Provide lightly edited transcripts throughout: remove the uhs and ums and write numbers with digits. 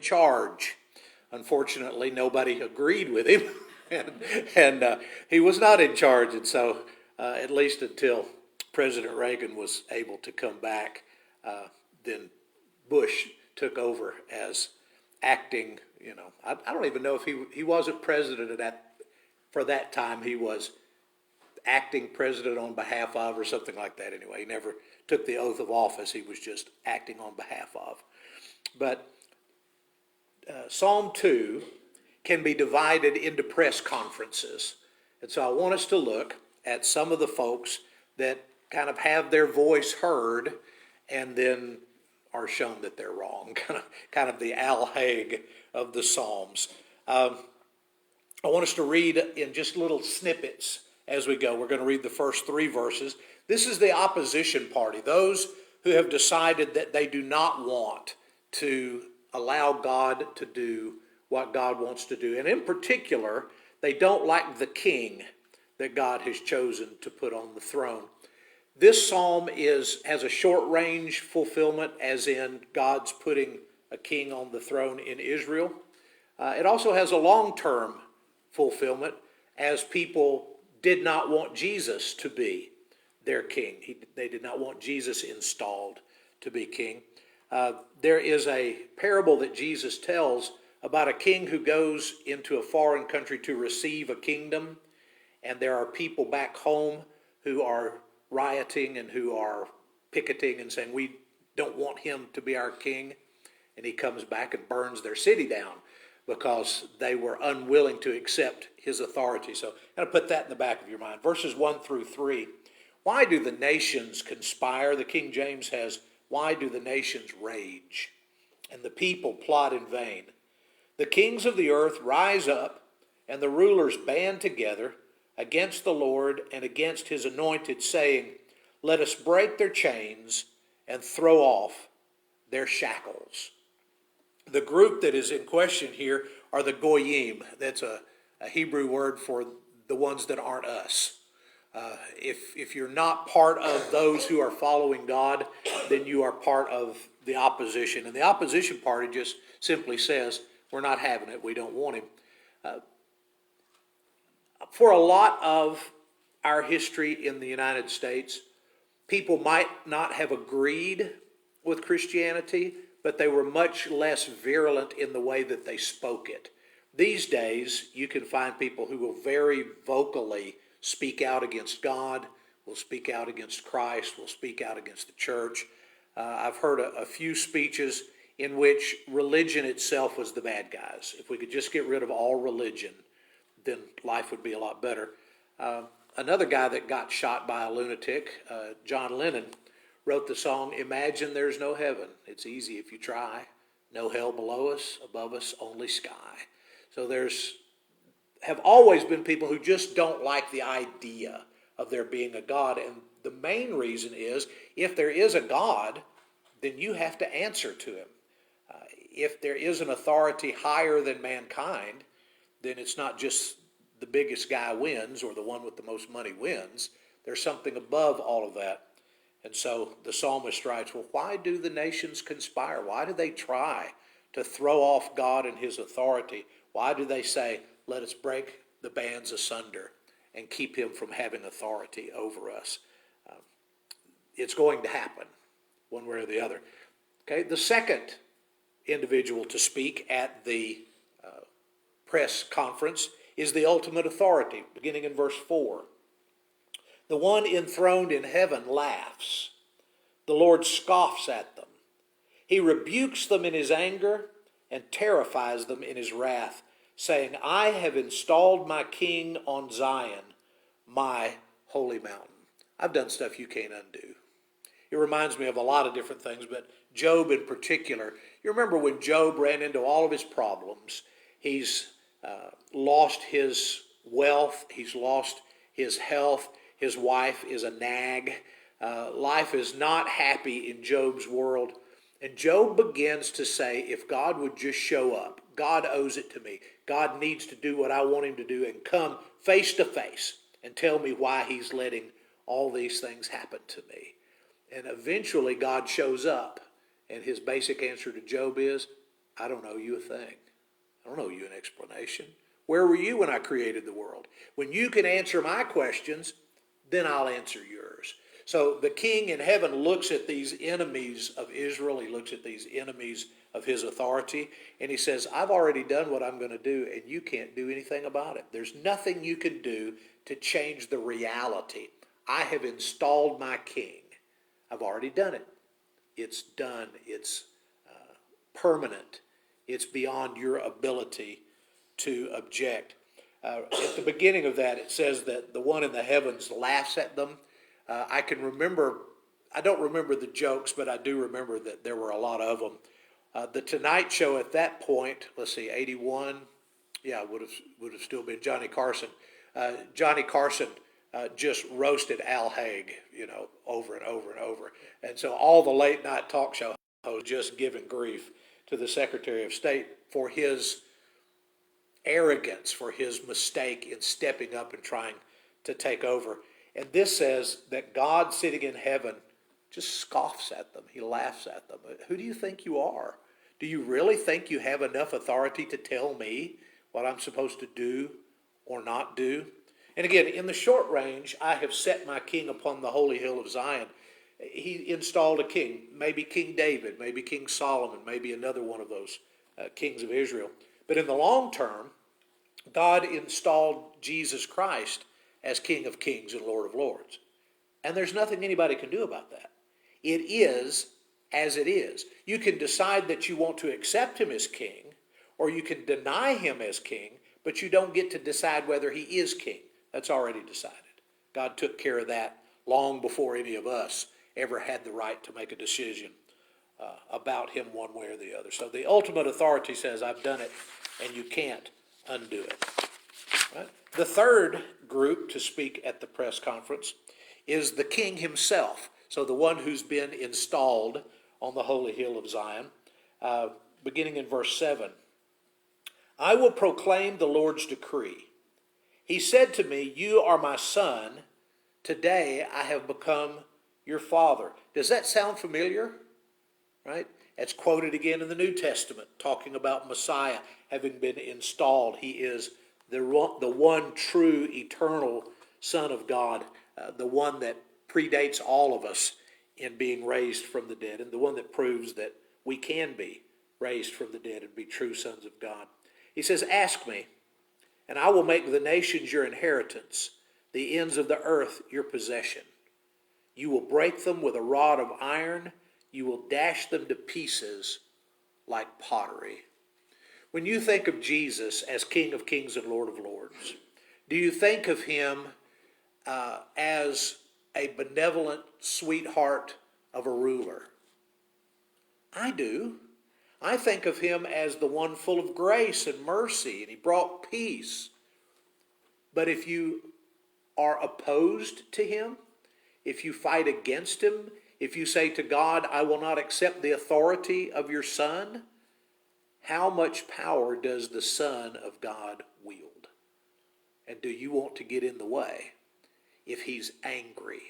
charge. Unfortunately, nobody agreed with him, and he was not in charge. And so, at least until President Reagan was able to come back, then Bush took over as acting. I don't even know if he wasn't president for that time. He was acting president on behalf of, or something like that. Anyway, he never took the oath of office. He was just acting on behalf of. But Psalm 2 can be divided into press conferences. And so I want us to look at some of the folks that kind of have their voice heard and then are shown that they're wrong. Kind of the Al Haig of the Psalms. I want us to read in just little snippets as we go. We're going to read the first 3 verses. This is the opposition party, those who have decided that they do not want to allow God to do what God wants to do. And in particular, they don't like the king that God has chosen to put on the throne. This psalm has a short-range fulfillment, as in God's putting a king on the throne in Israel. It also has a long-term fulfillment, as people did not want Jesus to be their king. They did not want Jesus installed to be king. There is a parable that Jesus tells about a king who goes into a foreign country to receive a kingdom, and there are people back home who are rioting and who are picketing and saying, we don't want him to be our king. And he comes back and burns their city down because they were unwilling to accept his authority. So kind of put that in the back of your mind. Verses 1 through 3. Why do the nations conspire? The King James has, why do the nations rage and the people plot in vain? The kings of the earth rise up, and the rulers band together against the Lord and against his anointed, saying, let us break their chains and throw off their shackles. The group that is in question here are the Goyim. That's a Hebrew word for the ones that aren't us. If you're not part of those who are following God, then you are part of the opposition. And the opposition party just simply says, we're not having it, we don't want him. For a lot of our history in the United States, people might not have agreed with Christianity, but they were much less virulent in the way that they spoke it. These days, you can find people who will very vocally speak out against God, will speak out against Christ, will speak out against the church. I've heard a few speeches in which religion itself was the bad guys. If we could just get rid of all religion, then life would be a lot better. Another guy that got shot by a lunatic, John Lennon, wrote the song, Imagine There's No Heaven. It's easy if you try. No hell below us, above us, only sky. So have always been people who just don't like the idea of there being a God. And the main reason is, if there is a God, then you have to answer to him. If there is an authority higher than mankind, then it's not just the biggest guy wins or the one with the most money wins. There's something above all of that. And so the psalmist writes, well, why do the nations conspire? Why do they try to throw off God and his authority? Why do they say, let us break the bands asunder and keep him from having authority over us? It's going to happen one way or the other. Okay, the second individual to speak at the press conference is the ultimate authority, beginning in verse 4. The one enthroned in heaven laughs. The Lord scoffs at them. He rebukes them in his anger and terrifies them in his wrath, saying, I have installed my king on Zion, my holy mountain. I've done stuff you can't undo. It reminds me of a lot of different things, but Job in particular. You remember when Job ran into all of his problems. He's lost his wealth. He's lost his health. His wife is a nag. Life is not happy in Job's world. And Job begins to say, if God would just show up, God owes it to me. God needs to do what I want him to do and come face to face and tell me why he's letting all these things happen to me. And eventually God shows up, and his basic answer to Job is, I don't owe you a thing. I don't owe you an explanation. Where were you when I created the world? When you can answer my questions, then I'll answer yours. So the king in heaven looks at these enemies of Israel. He looks at these enemies of his authority, and he says, I've already done what I'm going to do, and you can't do anything about it. There's nothing you can do to change the reality. I have installed my king. I've already done it. It's done. It's permanent. It's beyond your ability to object. At the beginning of that, it says that the one in the heavens laughs at them. I don't remember the jokes, but I do remember that there were a lot of them. The Tonight Show at that point, let's see, 81, yeah, would have still been Johnny Carson. Johnny Carson just roasted Al Haig, over and over and over. And so all the late night talk show hosts just giving grief to the Secretary of State for his arrogance, for his mistake in stepping up and trying to take over. And this says that God sitting in heaven just scoffs at them. He laughs at them. Who do you think you are? Do you really think you have enough authority to tell me what I'm supposed to do or not do? And again, in the short range, I have set my king upon the holy hill of Zion. He installed a king, maybe King David, maybe King Solomon, maybe another one of those kings of Israel. But in the long term, God installed Jesus Christ as King of Kings and Lord of Lords. And there's nothing anybody can do about that. It is as it is. You can decide that you want to accept him as king, or you can deny him as king, but you don't get to decide whether he is king. That's already decided. God took care of that long before any of us ever had the right to make a decision about him one way or the other. So the ultimate authority says, I've done it, and you can't undo it. Right? The third group to speak at the press conference is the king himself. So the one who's been installed on the holy hill of Zion. Beginning in verse 7. I will proclaim the Lord's decree. He said to me, you are my son. Today I have become your father. Does that sound familiar? Right? It's quoted again in the New Testament, talking about Messiah having been installed. He is the one true eternal Son of God, the one that predates all of us in being raised from the dead, and the one that proves that we can be raised from the dead and be true sons of God. He says, ask me, and I will make the nations your inheritance, the ends of the earth your possession. You will break them with a rod of iron. You will dash them to pieces like pottery. When you think of Jesus as King of Kings and Lord of Lords, do you think of him as a benevolent sweetheart of a ruler? I do. I think of him as the one full of grace and mercy, and he brought peace. But if you are opposed to him, if you fight against him, if you say to God, I will not accept the authority of your Son, how much power does the Son of God wield? And do you want to get in the way? If he's angry,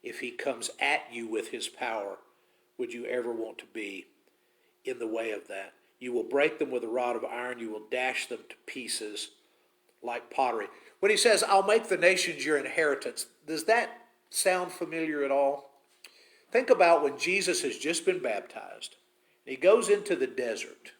if he comes at you with his power, would you ever want to be in the way of that? You will break them with a rod of iron. You will dash them to pieces like pottery. When he says, I'll make the nations your inheritance, does that sound familiar at all? Think about when Jesus has just been baptized. He goes into the desert.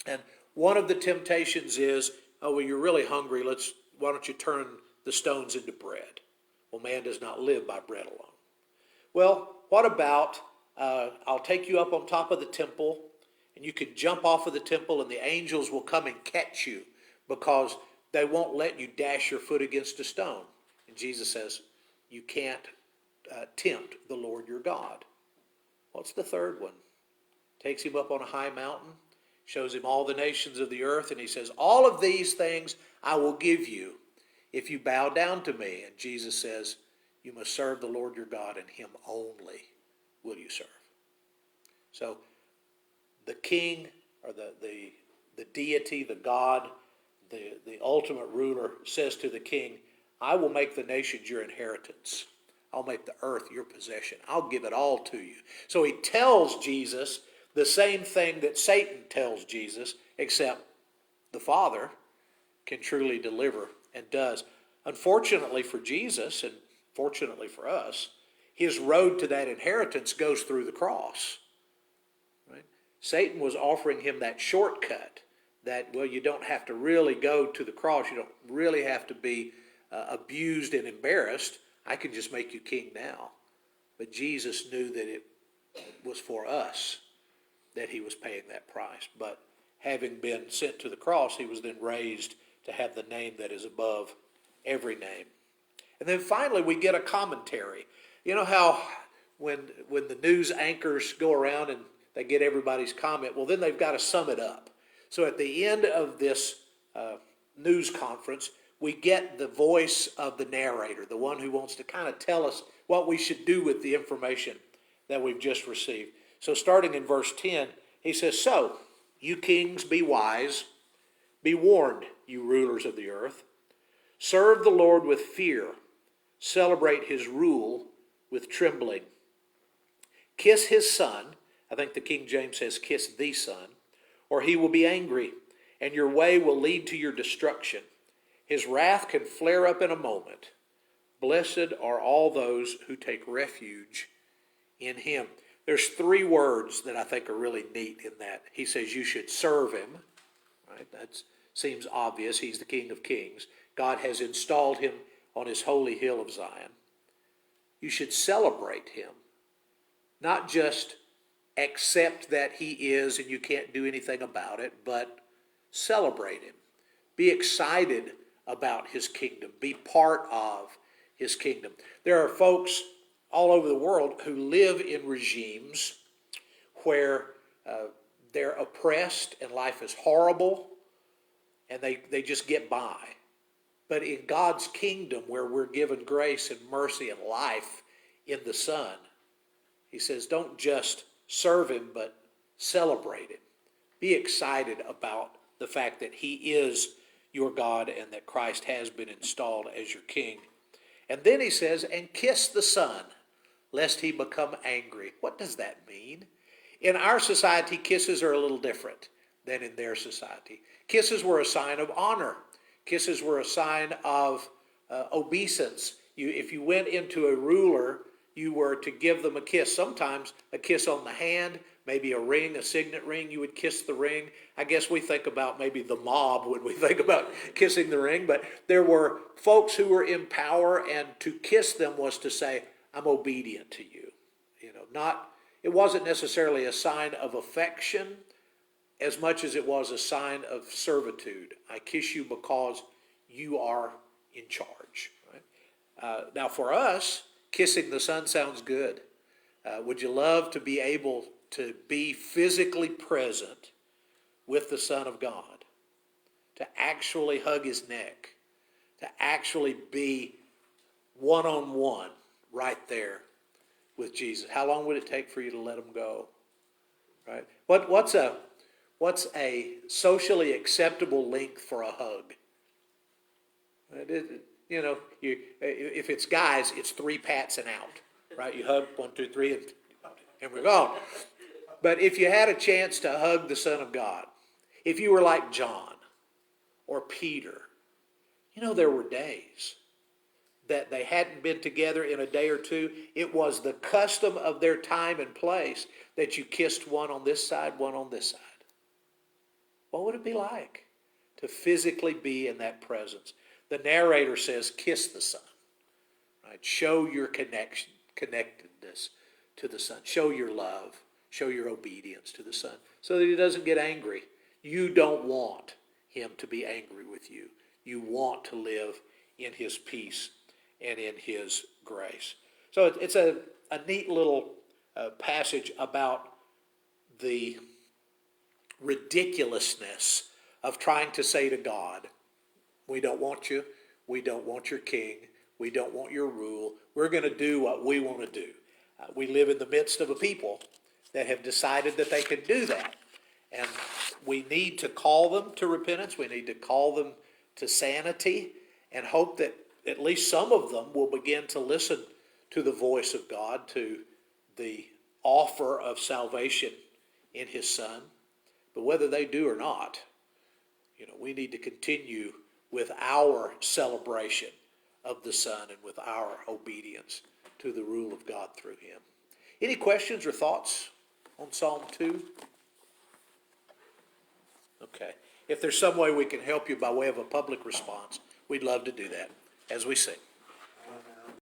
And one of the temptations is, oh, well, you're really hungry. Why don't you turn the stones into bread? Well, man does not live by bread alone. Well, what about, I'll take you up on top of the temple, and you can jump off of the temple, and the angels will come and catch you because they won't let you dash your foot against a stone. And Jesus says, you can't tempt the Lord your God. What's the third one? Takes him up on a high mountain, shows him all the nations of the earth, and he says, all of these things I will give you if you bow down to me. And Jesus says, you must serve the Lord your God, and him only will you serve. So the king, or the deity, the God, the ultimate ruler says to the king, I will make the nations your inheritance. I'll make the earth your possession. I'll give it all to you. So he tells Jesus the same thing that Satan tells Jesus, except the Father can truly deliver and does. Unfortunately for Jesus, and fortunately for us, his road to that inheritance goes through the cross. Right? Satan was offering him that shortcut, that, well, you don't have to really go to the cross. You don't really have to be abused and embarrassed. I can just make you king now. But Jesus knew that it was for us that he was paying that price. But having been sent to the cross, he was then raised to have the name that is above every name. And then finally we get a commentary. You know how when the news anchors go around and they get everybody's comment, well, then they've got to sum it up. So at the end of this news conference, we get the voice of the narrator, the one who wants to kind of tell us what we should do with the information that we've just received. So starting in verse 10, he says, "So, you kings, be wise. Be warned, you rulers of the earth. Serve the Lord with fear. Celebrate his rule with trembling. Kiss his son," I think the King James says kiss the son, "or he will be angry, and your way will lead to your destruction. His wrath can flare up in a moment. Blessed are all those who take refuge in him." There's three words that I think are really neat in that. He says you should serve him. Right? That seems obvious. He's the King of Kings. God has installed him on his holy hill of Zion. You should celebrate him. Not just accept that he is and you can't do anything about it, but celebrate him. Be excited about his kingdom. Be part of his kingdom. There are folks all over the world who live in regimes where they're oppressed and life is horrible and they just get by. But in God's kingdom, where we're given grace and mercy and life in the Son, he says, don't just serve him, but celebrate him. Be excited about the fact that he is your God and that Christ has been installed as your king. And then he says, and kiss the Son, lest he become angry. What does that mean? In our society, kisses are a little different than in their society. Kisses were a sign of honor. Kisses were a sign of obeisance. If you went into a ruler, you were to give them a kiss. Sometimes a kiss on the hand, maybe a ring, a signet ring, you would kiss the ring. I guess we think about maybe the mob when we think about kissing the ring, but there were folks who were in power, and to kiss them was to say, I'm obedient to you. It wasn't necessarily a sign of affection as much as it was a sign of servitude. I kiss you because you are in charge. Right? Now for us, kissing the Son sounds good. Would you love to be able to be physically present with the Son of God? To actually hug his neck? To actually be one-on-one right there with Jesus? How long would it take for you to let him go? Right? What's a socially acceptable length for a hug? If it's guys, it's 3 pats and out. Right? You hug 1, 2, 3, and we're gone. But if you had a chance to hug the Son of God, if you were like John or Peter, there were days that they hadn't been together in a day or two. It was the custom of their time and place that you kissed one on this side, one on this side. What would it be like to physically be in that presence? The narrator says, kiss the Son. Right? Show your connectedness to the Son. Show your love. Show your obedience to the Son so that he doesn't get angry. You don't want him to be angry with you. You want to live in his peace and in his grace. So it's a neat little passage about the ridiculousness of trying to say to God, we don't want you, we don't want your king, we don't want your rule, we're going to do what we want to do. We live in the midst of a people that have decided that they can do that. And we need to call them to repentance, we need to call them to sanity, and hope that at least some of them will begin to listen to the voice of God, to the offer of salvation in his Son. But whether they do or not, we need to continue with our celebration of the Son and with our obedience to the rule of God through him. Any questions or thoughts on Psalm 2? Okay. If there's some way we can help you by way of a public response, we'd love to do that as we sing.